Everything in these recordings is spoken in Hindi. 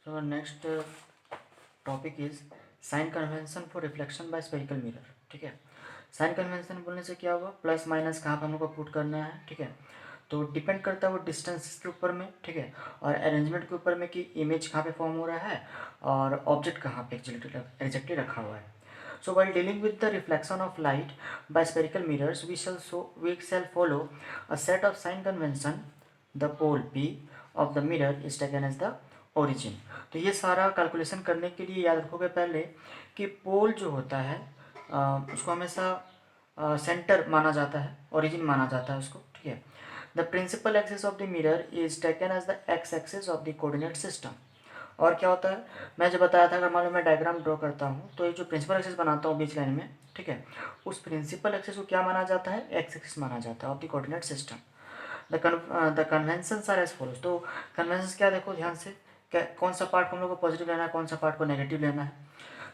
So our next topic is sine convention for reflection by spherical mirror. ठीक है, साइन कन्वेंशन बोलने से क्या हुआ, प्लस माइनस कहाँ पर हम लोग को पुट करना है। ठीक है, तो डिपेंड करता है वो डिस्टेंस के ऊपर में। ठीक है, और अरेंजमेंट के ऊपर में कि इमेज कहाँ पे फॉर्म हो रहा है और ऑब्जेक्ट कहाँ पे एग्जैक्टली रखा हुआ है। So while dealing with the reflection of light by spherical mirrors, we shall follow a set of sign convention. The pole P of the mirror is taken as the origin. तो ये सारा कैलकुलेशन करने के लिए याद रखोगे पहले कि पोल जो होता है उसको हमेशा सेंटर माना जाता है, ओरिजिन माना जाता है उसको। ठीक है, the principal axis of the mirror is taken as the X axis of the coordinate system. और क्या होता है, मैं जो बताया था, अगर मान लो मैं डायग्राम ड्रॉ करता हूँ तो ये जो प्रिंसिपल एक्सिस बनाता हूँ बीच लाइन में, ठीक है, उस प्रिंसिपल एक्सिस को क्या माना जाता है, एक्स एक्सिस माना जाता है of the coordinate system. The conventions are as follows. तो कन्वेंशंस क्या, देखो ध्यान से, कौन सा पार्ट को हम लोग को पॉजिटिव लेना है, कौन सा पार्ट को नेगेटिव लेना है।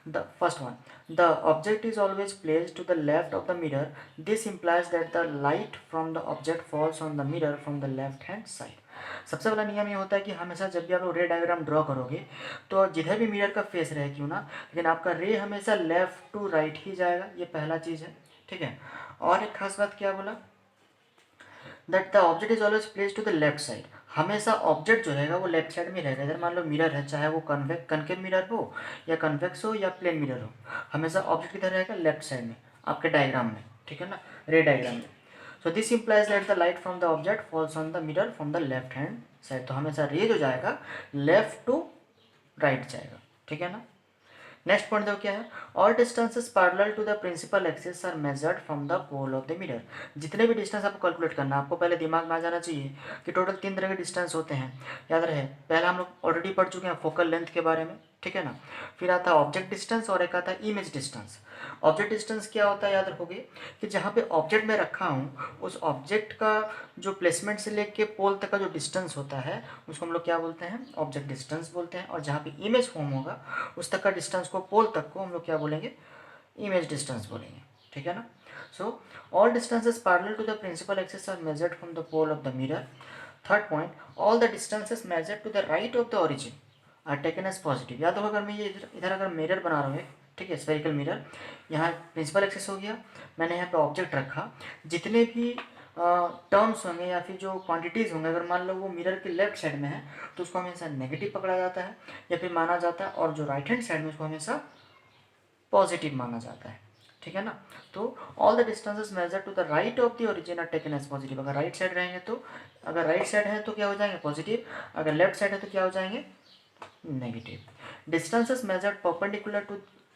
The first one, the object is always placed to the left of the mirror. This implies that the light from the object falls on the mirror from the left hand side. सबसे पहला नियम ये होता है कि हमेशा जब भी आप लोग रे डायग्राम ड्रॉ करोगे तो जिधर भी मिरर का फेस रहे क्यों ना, लेकिन आपका रे हमेशा लेफ्ट टू राइट ही जाएगा, ये पहला चीज़ है। ठीक है, और एक खास बात क्या बोला, that the object is always place to the left side. हमेशा ऑब्जेक्ट जो रहेगा वो लेफ्ट साइड में रहेगा। इधर मान लो मिरर है, चाहे वो कनकेव मिरर हो या कन्वेक्स हो या प्लेन मिरर हो, हमेशा ऑब्जेक्ट किधर रहेगा, लेफ्ट साइड में आपके डायग्राम में। ठीक है ना, रे डायग्राम में। So this implies that the light from the object falls on the mirror from the left hand side. तो हमेशा रे जो जाएगा लेफ्ट टू राइट जाएगा। ठीक है ना। नेक्स्ट पॉइंट देखो क्या है, all distances parallel to the principal axis are measured from the pole of the mirror. जितने भी डिस्टेंस आपको कैलकुलेट करना है, आपको पहले दिमाग में आ जाना चाहिए कि टोटल 3 तरह के डिस्टेंस होते हैं। याद रहे, पहला हम लोग ऑलरेडी पढ़ चुके हैं फोकल लेंथ के बारे में। ठीक है ना, फिर आता है ऑब्जेक्ट डिस्टेंस और एक आता है इमेज डिस्टेंस। ऑब्जेक्ट डिस्टेंस क्या होता है, याद रखोगे कि जहाँ पे ऑब्जेक्ट में रखा हूँ उस ऑब्जेक्ट का जो प्लेसमेंट से लेके पोल तक का जो डिस्टेंस होता है उसको हम लोग क्या बोलते हैं, ऑब्जेक्ट डिस्टेंस बोलते हैं। और जहाँ पे इमेज फॉर्म होगा उस तक का डिस्टेंस को, पोल तक को हम लोग क्या बोलेंगे, इमेज डिस्टेंस बोलेंगे। ठीक है ना। So all distances parallel to the principal axis are measured from the pole of the mirror. Third point, all the distances measured to the right of the origin are taken as positive. याद होगा, अगर मैं ये इधर अगर मिरर बना रहा हूँ, ठीक है, स्फेरिकल मिरर, यहाँ प्रिंसिपल एक्सिस हो गया, मैंने यहाँ पे ऑब्जेक्ट रखा, जितने भी टर्म्स होंगे या फिर जो क्वांटिटीज़ होंगे, अगर मान लो वो मिरर के लेफ्ट साइड में है तो उसको हमेशा नेगेटिव पकड़ा जाता है या फिर माना जाता है, और जो राइट हैंड साइड में उसको हमेशा पॉजिटिव माना जाता है। ठीक है ना। तो all the distances measure to the right of the origin are taken as positive. अगर राइट साइड रहेंगे तो, अगर राइट साइड है तो क्या हो जाएंगे, पॉजिटिव, अगर लेफ्ट साइड है तो क्या हो जाएंगे, negative. Distances measured perpendicular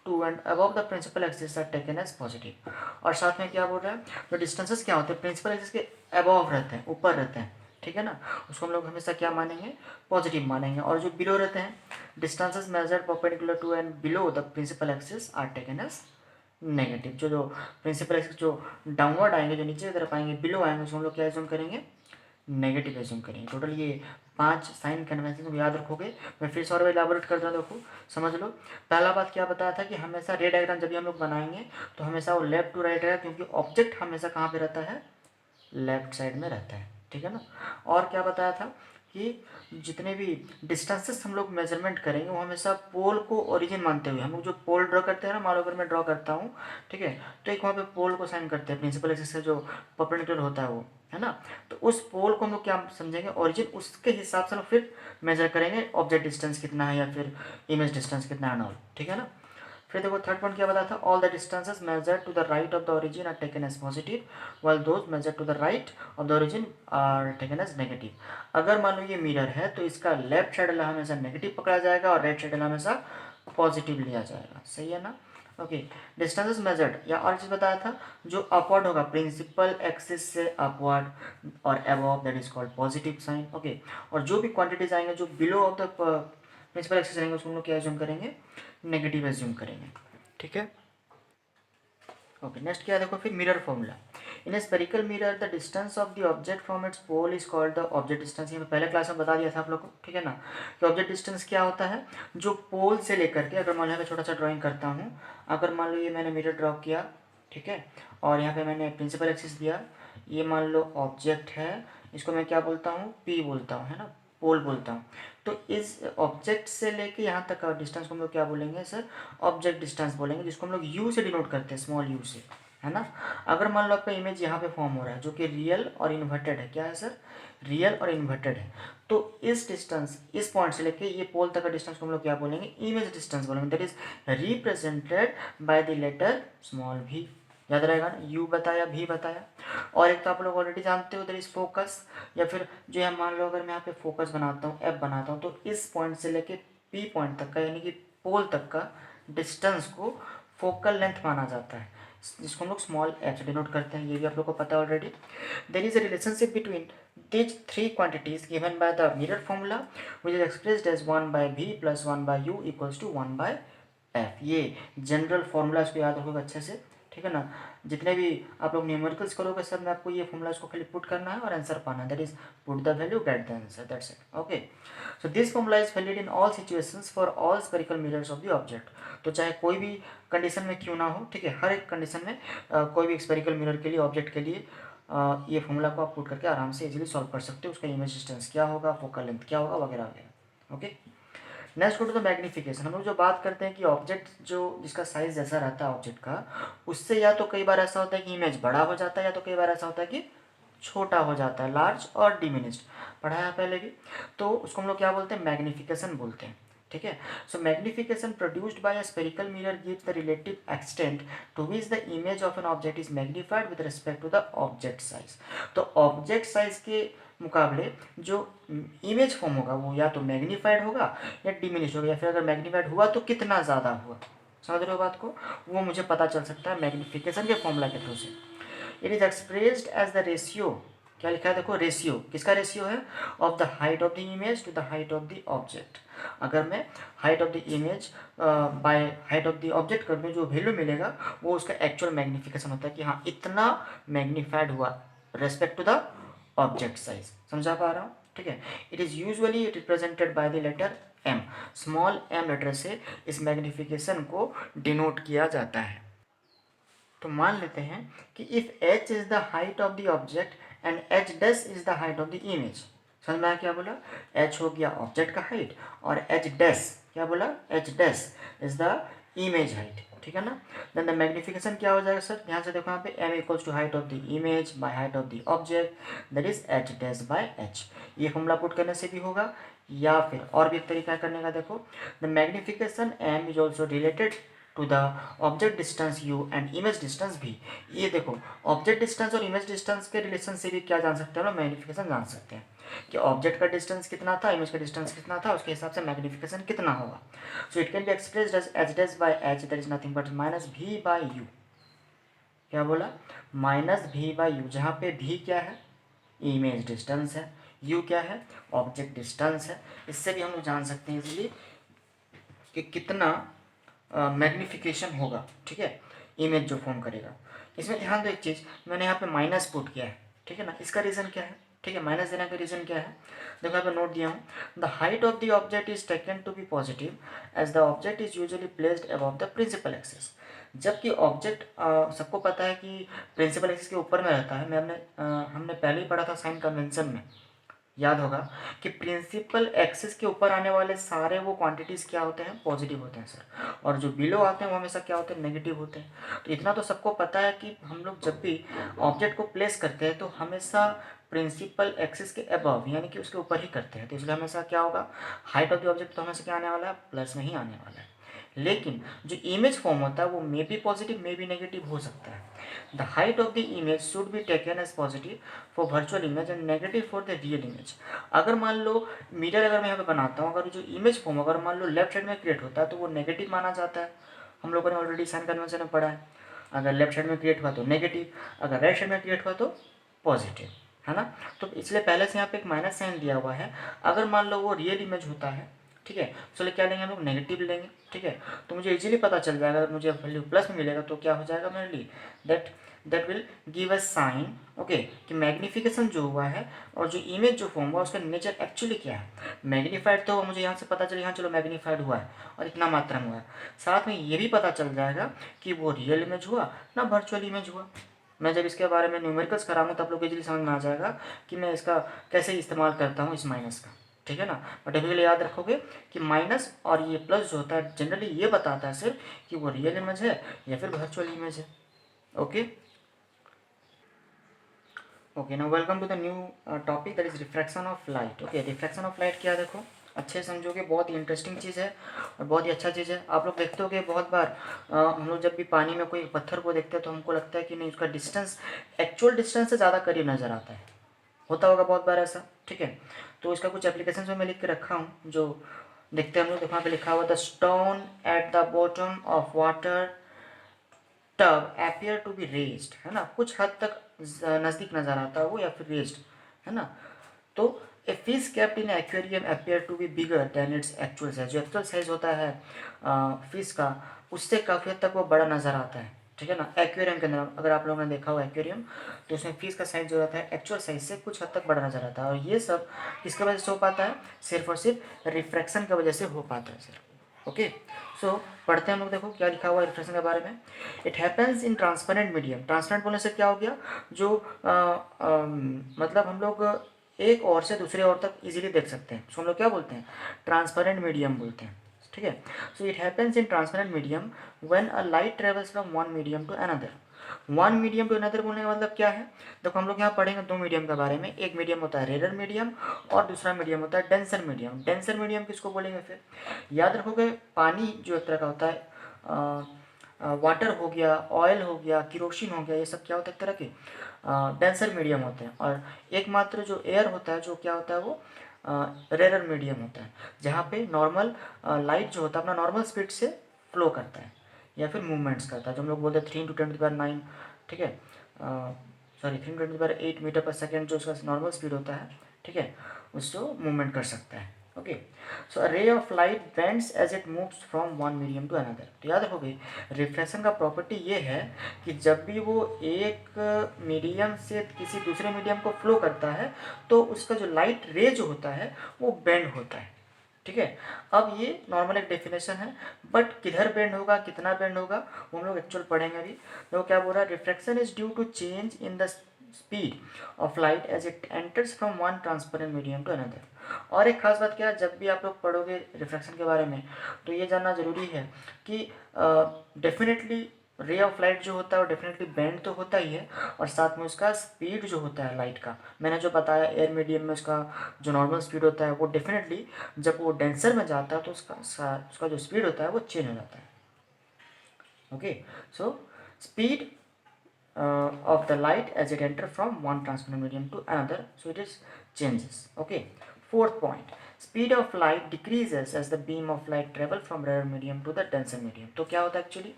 to and above the principal axis are taken as positive. और साथ में क्या बोल रहा है, तो डिस्टेंसेस क्या होते हैं, प्रिंसिपल एक्सिस के अबव रहते हैं, ऊपर रहते हैं। ठीक है ना, उसको हम लोग हमेशा क्या मानेंगे, पॉजिटिव मानेंगे। और जो बिलो रहते हैं, distances measured perpendicular to and below the principal axis are taken as negative. जो प्रिंसिपल एक्सिस जो डाउनवर्ड आएंगे, जो नीचे की तरफ आएंगे, बिलो आएंगे, उसको हम लोग क्या एज्यूम करेंगे, नेगेटिव एज्यूम करेंगे। टोटल ये 5 साइन कन्वेंशन को याद रखोगे। मैं फिर से और इलाबोरेट कर दूँ, देखो समझ लो। पहला बात क्या बताया था कि हमेशा रे डायग्राम जब भी हम लोग बनाएंगे तो हमेशा वो लेफ्ट टू राइट रहेगा, क्योंकि ऑब्जेक्ट हमेशा कहाँ पे रहता है, लेफ्ट साइड में रहता है। ठीक है ना। और क्या बताया था कि जितने भी डिस्टेंसेस हम लोग मेजरमेंट करेंगे वो हमेशा पोल को ओरिजिन मानते हुए, हम लोग जो पोल ड्रॉ करते हैं ना, मान लो अगर मैं ड्रॉ करता हूँ, ठीक है, तो एक वहाँ पे पोल को साइन करते हैं, प्रिंसिपल एक्सिस से जो परपेंडिकुलर होता है वो, है ना। तो उस पोल को हम लोग क्या समझेंगे, ओरिजिन, उसके हिसाब से हम लोग फिर मेजर करेंगे ऑब्जेक्ट डिस्टेंस कितना है या फिर इमेज डिस्टेंस कितना है, ऑल। ठीक है ना। फिर देखो थर्ड पॉइंट क्या बताया था, all the distances measured to the right of the origin are taken as positive while those measured to the right of the origin are taken as negative. अगर मान लो ये मिरर है तो इसका लेफ्ट साइड वाला हमेशा नेगेटिव पकड़ा जाएगा और राइट साइड वाला हमेशा पॉजिटिव लिया जाएगा। सही है ना। ओके, डिस्टेंसेस मेजर्ड, या और चीज़ बताया था, जो अपवर्ड होगा प्रिंसिपल एक्सिस से अपवर्ड और above, that is called positive sign. Okay, और जो भी क्वांटिटीज आएंगे जो below of the principal axis रहेंगे उसको हम लोग क्या एज्यूम करेंगे, नेगेटिव एज्यूम करेंगे। ठीक है। ओके, नेक्स्ट क्या है देखो, फिर mirror formula. In a spherical mirror the distance of the object from its pole is called the object distance. ये मैं पहले क्लास में बता दिया था आप लोग को। ठीक है ना, कि ऑब्जेक्ट डिस्टेंस क्या होता है, जो पोल से लेकर के, अगर मान लो यहाँ पे छोटा सा ड्राइंग करता हूँ, अगर मान लो ये मैंने मिरर ड्रॉ किया, ठीक है, और यहाँ पे मैंने प्रिंसिपल एक्सिस दिया, ये मान लो ऑब्जेक्ट है, इसको मैं क्या बोलता हूँ, पी बोलता हूँ, है ना, पोल बोलता हूँ। तो इस ऑब्जेक्ट से लेके यहाँ तक का डिस्टेंस को हम लोग क्या बोलेंगे सर, ऑब्जेक्ट डिस्टेंस बोलेंगे, जिसको हम लोग यू से डिनोट करते हैं, स्मॉल यू से, है ना। अगर मान लो आपका इमेज यहाँ पे फॉर्म हो रहा है जो कि रियल और इन्वर्टेड है, क्या है सर, रियल और इन्वर्टेड है, तो इस डिस्टेंस, इस पॉइंट से लेके ये पोल तक का डिस्टेंस को हम लोग क्या बोलेंगे, इमेज डिस्टेंस बोलेंगे, that is represented by the letter small v। याद रहेगा ना, u बताया, v बताया। और एक तो आप लोग ऑलरेडी जानते हो दैट इज फोकस, या फिर जो है मान लो अगर मैं यहाँ पे फोकस बनाता हूँ, f बनाता हूँ, तो इस पॉइंट से लेके p पॉइंट तक का यानी कि पोल तक का डिस्टेंस को फोकल लेंथ माना जाता है, जिसको हम लोग स्मॉल f से डिनोट करते हैं, ये भी आप लोग को पता है already. There is a relationship between these three quantities given by the mirror formula which is expressed as 1 by v plus 1 by u equals to 1 by f। ये जनरल फॉर्मूला इसको याद रखोगे अच्छे से, ठीक है ना। जितने भी आप लोग न्यूमेरिकल्स करोगे सब में आपको ये फॉर्मूला इसको खाली पुट करना है और आंसर पाना है, that is put the value get the answer, that's it. Okay, so this formula is valid in all situations for all spherical mirrors of the object. तो चाहे कोई भी कंडीशन में क्यों ना हो, ठीक है, हर एक कंडीशन में कोई भी स्फेरिकल मिरर के लिए, ऑब्जेक्ट के लिए ये फॉर्मूला को आप पुट करके आराम से इजीली सॉल्व कर सकते हो। उसका इमेज डिस्टेंस क्या होगा, फोकल लेंथ क्या होगा, वगैरह वगैरह। Okay, next go to the magnification. हम लोग जो बात करते हैं कि ऑब्जेक्ट जो जिसका साइज जैसा रहता है ऑब्जेक्ट का, उससे या तो कई बार ऐसा होता है कि इमेज बड़ा हो जाता है, या तो कई बार ऐसा होता है कि छोटा हो जाता है, लार्ज और डिमिनिश्ड, पढ़ाया पहले भी। तो उसको हम लोग क्या बोलते हैं, मैग्निफिकेशन बोलते हैं, ठीक है। So magnification produced by a spherical mirror gives the relative extent to which the image of an object is magnified with respect to the object size. तो ऑब्जेक्ट साइज के मुकाबले जो इमेज फॉर्म होगा वो या तो मैग्नीफाइड होगा या डिमिनिश होगा, या फिर अगर मैग्नीफाइड हुआ तो कितना ज़्यादा हुआ, समझ रहे हो बात को, वो मुझे पता चल सकता है मैग्निफिकेशन के फॉर्मूला के थ्रू से। It is expressed as the ratio, क्या लिखा है देखो, रेशियो, किसका रेशियो है, of the height of the image to the height of the object. अगर मैं height of the image by height of the object कर दूँ, जो वैल्यू मिलेगा वो उसका एक्चुअल मैग्निफिकेशन होता है कि हाँ इतना मैग्नीफाइड हुआ respect to the object size. समझा पा रहा हूँ, ठीक है। It is usually represented by the letter m, small m letter से इस मैग्निफिकेशन को डिनोट किया जाता है। तो मान लेते हैं कि if h is the height of the object and h dash is the height of the image. समझ में आया क्या बोला, h हो गया ऑब्जेक्ट का हाइट और h डैश क्या बोला, h dash is the image height, ठीक है ना। देन द मैग्निफिकेशन क्या हो जाएगा सर, ध्यान से देखो यहाँ पे m equals to height of the image by height of the object, that is h dash by h। ये फॉर्मूला पुट करने से भी होगा, या फिर और भी एक तरीका करने का देखो, the magnification m is also related to the object distance u and image distance v। ये देखो ऑब्जेक्ट डिस्टेंस और इमेज डिस्टेंस के रिलेशन से भी क्या जान सकते हैं, मैग्निफिकेशन जान सकते हैं कि ऑब्जेक्ट का डिस्टेंस कितना था, इमेज का डिस्टेंस कितना था, उसके हिसाब से मैग्निफिकेशन कितना होगा। So it can be expressed as h dash by h, that is nothing but minus v by u। क्या बोला, माइनस v बाय u, जहाँ पे v क्या है, इमेज डिस्टेंस है, u क्या है, ऑब्जेक्ट डिस्टेंस है। इससे भी हम लोग जान सकते हैं इजीली कि कितना मैग्निफिकेशन होगा, ठीक है, इमेज जो फॉर्म करेगा। इसमें ध्यान दो एक चीज़, मैंने यहाँ पे माइनस पुट किया है, ठीक है ना, इसका रीज़न क्या है, ठीक है, माइनस देने का रीज़न क्या है, देखो यहाँ पे नोट दिया हूँ, the height of the object is taken to be positive as the object is usually placed above the principal axis. जबकि ऑब्जेक्ट सबको पता है कि प्रिंसिपल एक्सिस के ऊपर में रहता है, हमने पहले ही पढ़ा था साइन कन्वेंशन में, याद होगा कि प्रिंसिपल एक्सिस के ऊपर आने वाले सारे वो क्वांटिटीज़ क्या होते हैं, पॉजिटिव होते हैं सर, और जो बिलो आते हैं वो हमेशा क्या होते हैं, नेगेटिव होते हैं। तो इतना तो सबको पता है कि हम लोग जब भी ऑब्जेक्ट को प्लेस करते हैं तो हमेशा प्रिंसिपल एक्सिस के अबव यानी कि उसके ऊपर ही करते हैं, तो इसलिए हमेशा क्या होगा, हाइट ऑफ द ऑब्जेक्ट तो हमेशा क्या आने वाला है, प्लस में ही आने वाला है। लेकिन जो इमेज फॉर्म होता है वो may be positive may be negative हो सकता है। The height of the image should be taken as positive for virtual image and negative for the real image. अगर मान लो मिरर अगर मैं यहाँ पे बनाता हूँ, अगर जो इमेज फॉर्म अगर मान लो लेफ्ट साइड में क्रिएट होता है तो वो नेगेटिव माना जाता है, हम लोगों ने ऑलरेडी साइन कन्वेंशन में पढ़ा है। अगर लेफ्ट साइड में क्रिएट हुआ तो नेगेटिव, अगर राइट साइड में क्रिएट हुआ तो पॉजिटिव, है ना। तो इसलिए पहले से यहाँ पे एक माइनस साइन दिया हुआ है। अगर मान लो वो रियल इमेज होता है, ठीक है, चलिए क्या लेंगे हम लोग, नेगेटिव लेंगे, ठीक है। तो मुझे इजीली पता चल जाएगा, अगर मुझे वैल्यू प्लस में मिलेगा तो क्या हो जाएगा मेरे लिए, that will give a sign, okay, कि मैग्निफिकेशन जो हुआ है और जो इमेज जो फॉर्म हुआ उसका नेचर एक्चुअली क्या है। मैग्नीफाइड तो मुझे यहाँ से पता चल, यहाँ चलो मैग्नीफाइड हुआ है और इतना मात्रा में हुआ है, साथ में ये भी पता चल जाएगा कि वो रियल इमेज हुआ ना वर्चुअल इमेज हुआ। मैं जब इसके बारे में न्यूमेरिकल्स कराऊंगा तो आप लोग को इजीली समझ में आ जाएगा कि मैं इसका कैसे इस्तेमाल करता हूँ इस माइनस का। ठीक है ना। बट अभी के लिए याद रखोगे कि माइनस और ये प्लस जो होता है जनरली ये बताता है सिर्फ कि वो रियल इमेज है या फिर वर्चुअल इमेज है। Okay okay, now welcome to the new topic that is refraction of light. Okay, refraction of light क्या है, देखो अच्छे से समझोगे, बहुत ही इंटरेस्टिंग चीज़ है और बहुत ही अच्छा चीज़ है। आप लोग देखते होगे बहुत बार हम लोग जब भी पानी में कोई पत्थर को देखते हैं तो हमको लगता है कि नहीं, उसका डिस्टेंस एक्चुअल डिस्टेंस से ज़्यादा करीब नज़र आता है, होता होगा बहुत बार ऐसा। ठीक है, तो इसका कुछ एप्लीकेशन में मैं लिख के रखा हूँ जो देखते हैं हम लोग। देखो यहाँ पे लिखा हुआ the stone at the bottom of water tub appear to be raised, है ना, कुछ हद तक नज़दीक नज़र आता है वो या फिर रेज्ड, है ना। तो a fish kept in aquarium appear to be bigger than its actual size, जो एक्चुअल साइज होता है फिश का उससे काफ़ी हद तक वो बड़ा नज़र आता है। ठीक है ना, एक्वेरियम के अंदर अगर आप लोगों ने देखा हो एक्वेरियम, तो उसमें फिश का साइज जो रहता है एक्चुअल साइज से कुछ हद तक बड़ा नज़र आता है। और ये सब किसकी वजह से हो पाता है, सिर्फ और सिर्फ रिफ्रैक्शन की वजह से हो पाता है सिर्फ। ओके, सो पढ़ते हैं हम लोग। देखो क्या लिखा हुआ है रिफ्रैक्शन के बारे में। It happens in transparent medium. Transparent बोलने से क्या हो गया, जो मतलब हम लोग एक और से दूसरे और तक इजीली देख सकते हैं, सो हम लोग क्या बोलते हैं, ट्रांसपेरेंट मीडियम बोलते हैं। ठीक है, so it happens in transparent medium when a light travels from one medium to another. One medium to another बोलने का मतलब क्या है, देखो हम लोग यहाँ पढ़ेंगे दो मीडियम के बारे में। एक मीडियम होता है रेयर मीडियम और दूसरा मीडियम होता है डेंसर मीडियम। डेंसर मीडियम किसको बोलेंगे, फिर याद रखोगे पानी जो एक तरह का होता है, वाटर हो गया, ऑयल हो गया, किरोसिन हो गया, ये सब क्या होता है, एक तरह के डेंसर मीडियम होते हैं। और एकमात्र जो एयर होता है जो क्या होता है वो रेयर मीडियम होता है, जहाँ पे नॉर्मल लाइट जो होता है अपना नॉर्मल स्पीड से फ्लो करता है या फिर मूवमेंट्स करता है, जो हम लोग बोलते हैं 3 × 10⁹। ठीक है, सॉरी 3 × 10⁸ मीटर पर सेकेंड जो उसका नॉर्मल स्पीड होता है, ठीक है, उससे मूवमेंट कर सकता है। Okay, so a ray of light bends as it moves from one medium to another. तो याद रखोगे रिफ्रैक्शन का प्रॉपर्टी ये है कि जब भी वो एक मीडियम से किसी दूसरे मीडियम को फ्लो करता है तो उसका जो लाइट रे जो होता है वो बेंड होता है। ठीक है, अब ये नॉर्मल एक डेफिनेशन है, बट किधर बेंड होगा, कितना बेंड होगा, वो हम लोग एक्चुअल पढ़ेंगे अभी। तो क्या बोल रहा है, refraction is due to change in the speed of light as it enters from one transparent medium to another. और एक खास बात क्या है, जब भी आप लोग पढ़ोगे रिफ्रैक्शन के बारे में तो ये जानना जरूरी है कि डेफिनेटली रे ऑफ लाइट जो होता है वो डेफिनेटली बेंड तो होता ही है, और साथ में उसका स्पीड जो होता है लाइट का, मैंने जो बताया एयर मीडियम में उसका जो नॉर्मल स्पीड होता है वो डेफिनेटली जब वो डेंसर में जाता है तो उसका जो स्पीड होता है वो चेंज हो जाता है। Okay, so speed of the light as it enter from one transparent medium to another, so it is changes. Okay, fourth point, speed of light decreases as the beam of light travel from rarer medium to the denser medium. तो क्या होता है एक्चुअली,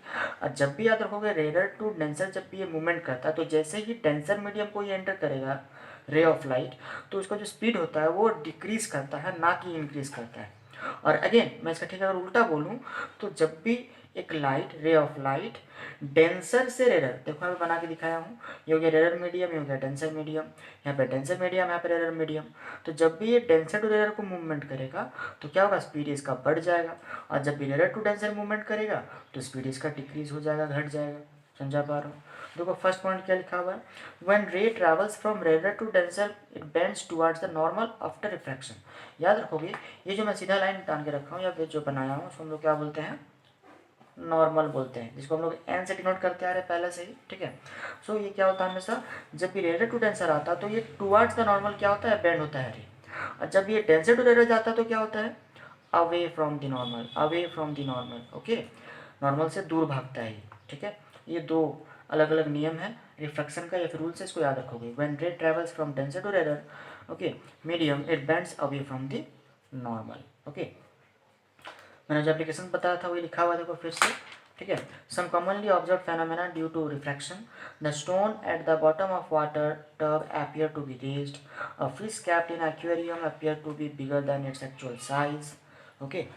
जब भी याद रखोगे रेयर टू डेंसर जब भी ये मूवमेंट करता है तो जैसे ही डेंसर मीडियम को ये एंटर करेगा रे ऑफ लाइट, तो उसका जो स्पीड होता है वो डिक्रीज करता है, ना कि इंक्रीज करता है। और अगेन मैं इसका ठीक है अगर उल्टा बोलूँ तो जब भी एक लाइट रे ऑफ लाइट डेंसर से रेयर, देखो मैं बना के दिखाया हूँ, ये हो गया रेयर मीडियम, ये हो गया डेंसर मीडियम, यहाँ पे डेंसर मीडियम, यहाँ पे रेयर मीडियम। तो जब भी ये डेंसर टू रेयर को मूवमेंट करेगा तो क्या होगा, स्पीड इसका बढ़ जाएगा, और जब भी रेयर टू डेंसर मूवमेंट करेगा तो स्पीड इसका डिक्रीज हो जाएगा, घट जाएगा। समझा पा रहा हूँ। देखो फर्स्ट पॉइंट क्या लिखा हुआ है, when ray travels from rare to denser it bends towards the normal after refraction. याद रखोगे ये जो मैं सीधा लाइन टान के रखा हूँ या फिर जो बनाया हूँ उसको हम लोग क्या बोलते हैं, नॉर्मल बोलते हैं, जिसको हम लोग एन से डिनोट करते आ रहे हैं पहले से ही। ठीक है, सो ये क्या होता है हमेशा जब भी रेयर टू डेंसर आता है तो ये टुवर्ड्स द नॉर्मल क्या होता है, बेंड होता है रे। और जब ये डेंसर टू रेयर जाता है तो क्या होता है, away from the normal, away from the normal. Okay, normal से दूर भागता है ये। ठीक है, ये दो अलग अलग नियम है रिफ्रैक्शन का या फिर रूल से, इसको याद रखोगे। When ray travels from denser to rare, okay, medium it bends away from the normal. Okay, मैंने जो एप्लीकेशन बताया था वही लिखा हुआ है, देखो फिर से। ठीक है, some commonly observe phenomena due to refraction, the stone at the bottom of water tub appear to be raised, a fish kept in aquarium appear to be bigger than its actual size. Okay,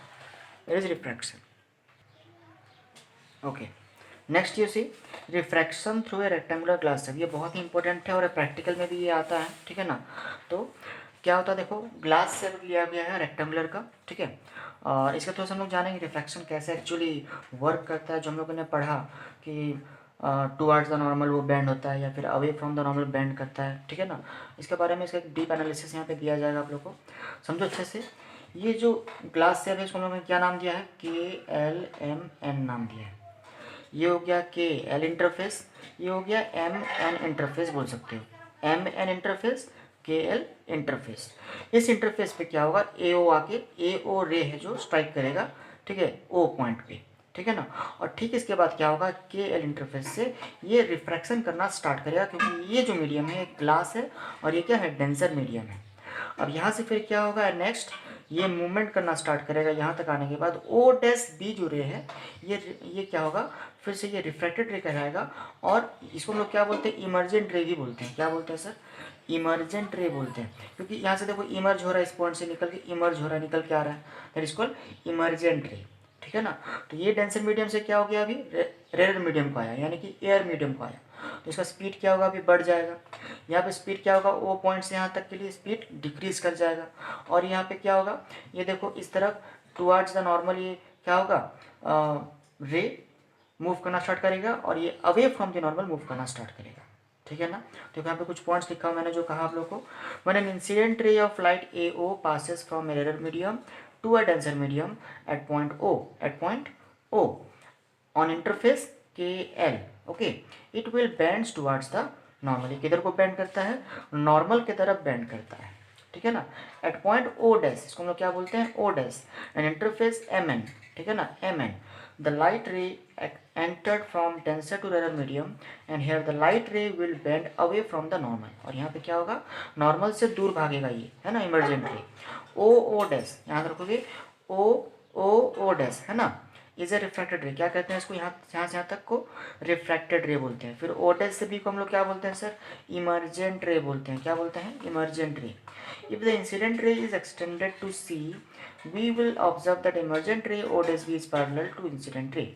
there is refraction. Okay, next you see refraction through a rectangular glass. ये बहुत ही इंपॉर्टेंट है और प्रैक्टिकल में भी ये आता है। ठीक है ना, तो क्या होता है, देखो ग्लास से लिया गया है रेक्टेंगुलर का। ठीक है, और इसका थोड़ा सा हम लोग जानेंगे रिफ्रैक्शन कैसे एक्चुअली वर्क करता है, जो हम लोगों ने पढ़ा कि टुवर्ड्स द नॉर्मल वो बेंड होता है या फिर away from the normal bend करता है, ठीक है ना। इसके बारे में इसका एक डीप एनालिसिस यहाँ पे दिया जाएगा आप लोग को, समझो अच्छे से। ये जो ग्लास शेप है इसको हम लोगों ने क्या नाम दिया है, KLMN नाम दिया है। ये हो गया KL इंटरफेस, ये हो गया MN इंटरफेस बोल सकते हो, MN इंटरफेस, KL इंटरफेस। इस इंटरफेस पे क्या होगा, AO आके AO रे है जो स्ट्राइक करेगा, ठीक है, O पॉइंट पे, ठीक है ना। और ठीक इसके बाद क्या होगा, KL इंटरफेस से ये रिफ्रैक्शन करना स्टार्ट करेगा, क्योंकि ये जो मीडियम है ग्लास है और ये क्या है, डेंसर मीडियम है। अब यहाँ से फिर क्या होगा, नेक्स्ट ये मूवमेंट करना स्टार्ट करेगा। यहाँ तक आने के बाद O' जो रे है ये क्या होगा, फिर से ये रिफ्रैक्टेड रे कहलाएगा। और इसको हम लोग क्या बोलते हैं, इमर्जेंट रे भी बोलते हैं। क्या बोलते हैं सर, इमर्जेंट रे बोलते हैं, क्योंकि यहाँ से देखो इमर्ज हो रहा है, इस पॉइंट से निकल के इमर्ज हो रहा है, निकल के आ रहा है, दैट इज कॉल्ड इमर्जेंट रे, ठीक है ना। तो ये डेंसर मीडियम से क्या हो गया, अभी रेयर मीडियम को आया, यानी कि एयर मीडियम को आया, तो इसका स्पीड क्या होगा, अभी बढ़ जाएगा। यहाँ पे स्पीड क्या होगा, O पॉइंट से यहाँ तक के लिए स्पीड डिक्रीज कर जाएगा। और यहाँ पे क्या होगा, ये देखो इस तरफ टुवर्ड्स द नॉर्मल ये क्या होगा, रे मूव करना स्टार्ट करेगा, और ये away from the normal move करना स्टार्ट करेगा, ठीक है ना। तो यहाँ पे कुछ पॉइंट्स लिखा हुआ मैंने जो कहा आप लोग को, when an incident ray of light AO passes from a rarer medium to a denser medium at point O on interface KL, okay, it will bends towards the normal. किधर को बेंड करता है, नॉर्मल की तरफ बेंड करता है, ठीक है ना। एट पॉइंट O', इसको हम लोग क्या बोलते हैं, O', एंड इंटरफेस MN, ठीक है ना, MN, the light ray entered from denser to rarer medium and here the light ray will bend away from the normal। और यहाँ पे क्या होगा, नॉर्मल से दूर भागेगा ये, है ना, इमर्जेंट रे। O', यहाँ रखोगे O' है ना, इज ए रिफ्रैक्टेड रे। क्या कहते हैं इसको, यहाँ से यहाँ तक को रिफ्रैक्टेड रे बोलते हैं। फिर O' से B को हम लोग क्या बोलते हैं सर, इमर्जेंट रे बोलते हैं। क्या बोलते हैं, emergent ray. If the incident ray is extended to C, we will observe that emergent ray O' is parallel to incident ray।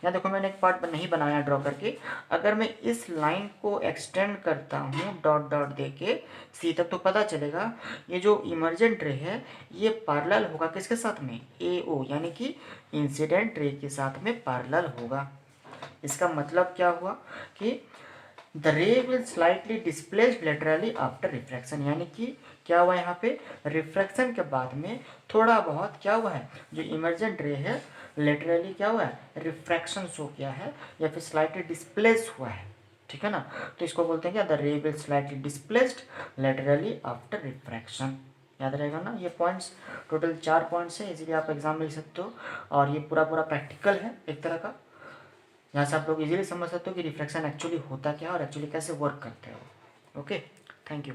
यहाँ देखो मैंने एक पार्ट नहीं बनाया ड्रॉ करके, अगर मैं इस लाइन को एक्सटेंड करता हूँ डॉट डॉट दे के C तक, तो पता चलेगा ये जो इमर्जेंट रे है ये पैरेलल होगा किसके साथ में, AO, यानी कि इंसिडेंट रे के साथ में पैरेलल होगा। इसका मतलब क्या हुआ कि the ray will slightly displaced laterally after refraction, यानी कि क्या हुआ यहाँ पे, रिफ्रैक्शन के बाद में थोड़ा बहुत क्या हुआ है, जो इमर्जेंट रे है लेटरली क्या हुआ है, रिफ्रैक्शन शो किया है या फिर स्लाइटली डिस्प्लेस हुआ है, ठीक है ना। तो इसको बोलते हैं क्या, the ray will slightly displaced laterally after refraction. याद रहेगा ना, ये पॉइंट्स टोटल 4 पॉइंट्स है, इसीलिए आप एग्जाम में लिख सकते हो। और ये पूरा प्रैक्टिकल है एक तरह का, यहाँ से आप लोग इजीली समझ सकते हो कि रिफ्रैक्शन एक्चुअली होता क्या है और एक्चुअली कैसे वर्क करते हैं। Okay, thank you.